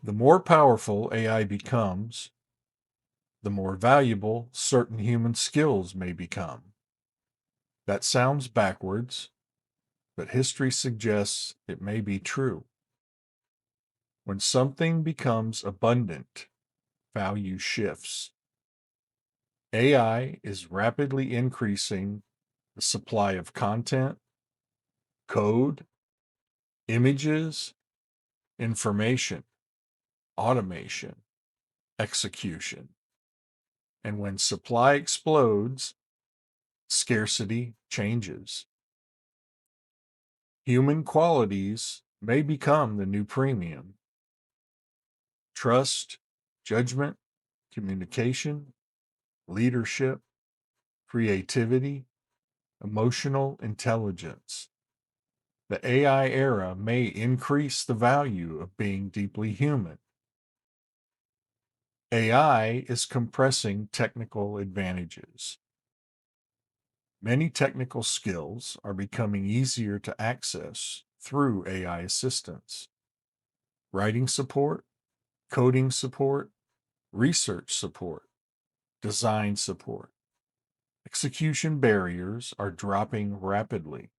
The more powerful AI becomes, the more valuable certain human skills may become. That sounds backwards, but history suggests it may be true. When something becomes abundant, value shifts. AI is rapidly increasing the supply of content, code, images, information, automation, execution. And when supply explodes, scarcity changes. Human qualities may become the new premium. Trust, judgment, communication, leadership, creativity, emotional intelligence. The AI era may increase the value of being deeply human. AI is compressing technical advantages. Many technical skills are becoming easier to access through AI assistance. Writing support, coding support, research support, design support. Execution barriers are dropping rapidly.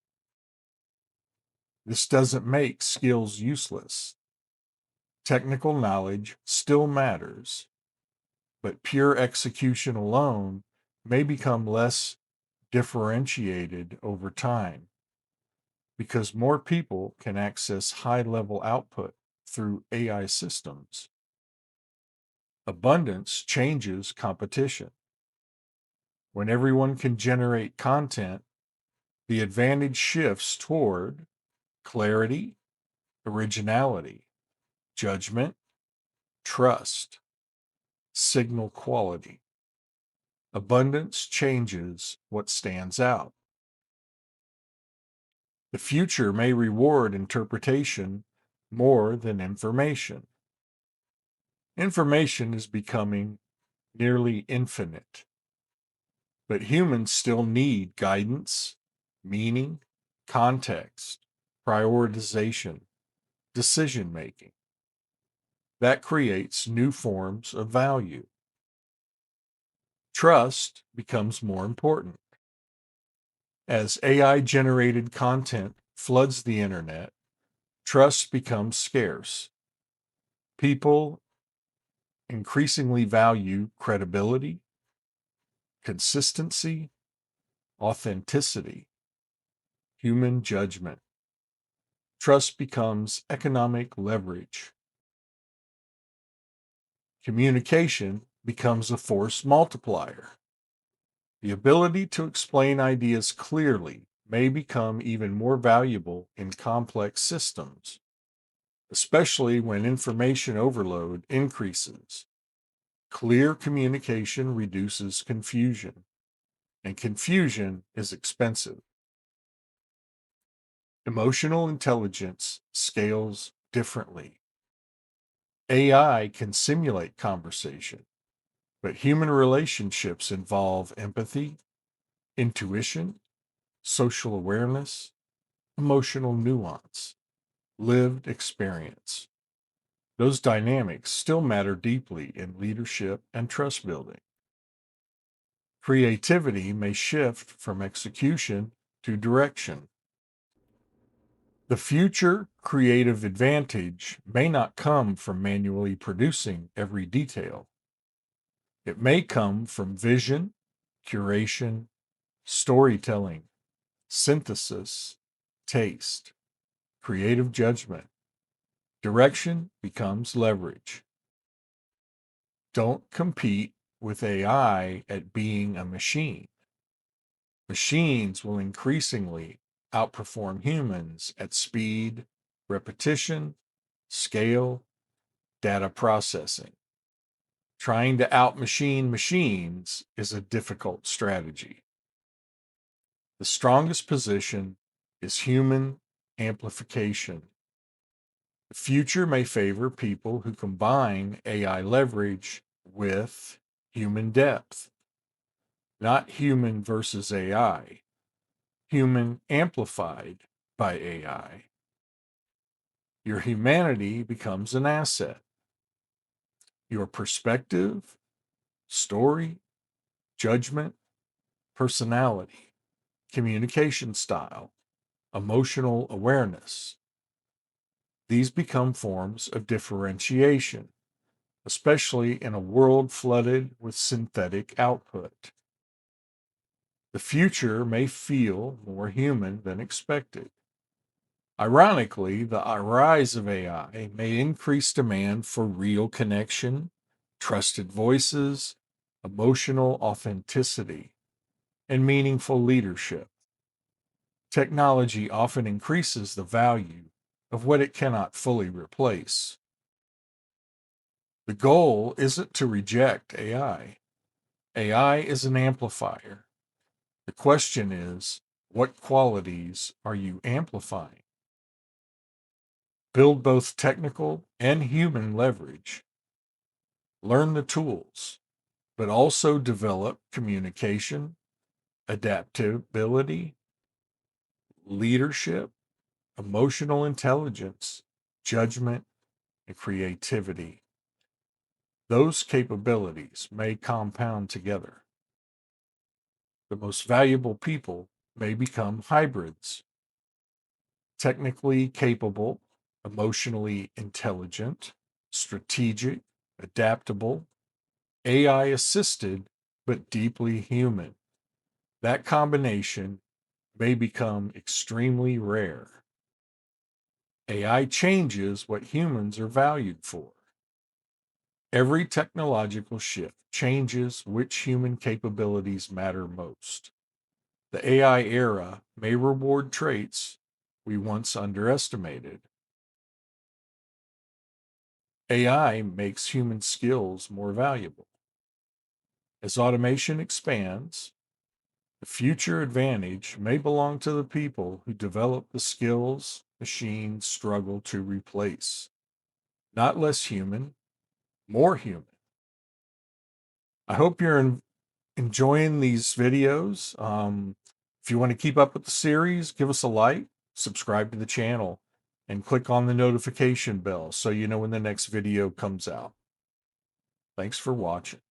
This doesn't make skills useless. Technical knowledge still matters, but pure execution alone may become less differentiated over time because more people can access high level output through AI systems. Abundance changes competition. When everyone can generate content, the advantage shifts toward clarity, originality, judgment, trust, signal quality. Abundance changes what stands out. The future may reward interpretation more than information. Information is becoming nearly infinite, but humans still need guidance, meaning, context, prioritization, decision making. That creates new forms of value. Trust becomes more important. As AI generated content floods the internet, trust becomes scarce. People increasingly value credibility, consistency, authenticity, human judgment. Trust becomes economic leverage. Communication becomes a force multiplier. The ability to explain ideas clearly may become even more valuable in complex systems, especially when information overload increases. Clear communication reduces confusion, and confusion is expensive. Emotional intelligence scales differently. AI can simulate conversation, but human relationships involve empathy, intuition, social awareness, emotional nuance, lived experience. Those dynamics still matter deeply in leadership and trust building. Creativity may shift from execution to direction. The future creative advantage may not come from manually producing every detail. It may come from vision, curation, storytelling, synthesis, taste, creative judgment. Direction becomes leverage. Don't compete with AI at being a machine. Machines will increasingly outperform humans at speed, repetition, scale, data processing. Trying to outmachine machines is a difficult strategy. The strongest position is human amplification. The future may favor people who combine AI leverage with human depth, not human versus AI, human amplified by AI. Your humanity becomes an asset. your perspective, story, judgment, personality, communication style, emotional awareness. These become forms of differentiation, especially in a world flooded with synthetic output. The future may feel more human than expected. Ironically, the rise of AI may increase demand for real connection, trusted voices, emotional authenticity, and meaningful leadership. Technology often increases the value of what it cannot fully replace. The goal isn't to reject AI. AI is an amplifier. The question is, what qualities are you amplifying? Build both technical and human leverage. Learn the tools, but also develop communication, adaptability, leadership, emotional intelligence, judgment, and creativity. Those capabilities may compound together. The most valuable people may become hybrids, technically capable, emotionally intelligent, strategic, adaptable, AI assisted, but deeply human. That combination may become extremely rare. AI changes what humans are valued for. Every technological shift changes which human capabilities matter most. The AI era may reward traits we once underestimated. AI makes human skills more valuable. As automation expands, the future advantage may belong to the people who develop the skills machines struggle to replace. Not less human, more human. I hope you're enjoying these videos. If you want to keep up with the series, give us a like, subscribe to the channel, and click on the notification bell so you know when the next video comes out. Thanks for watching.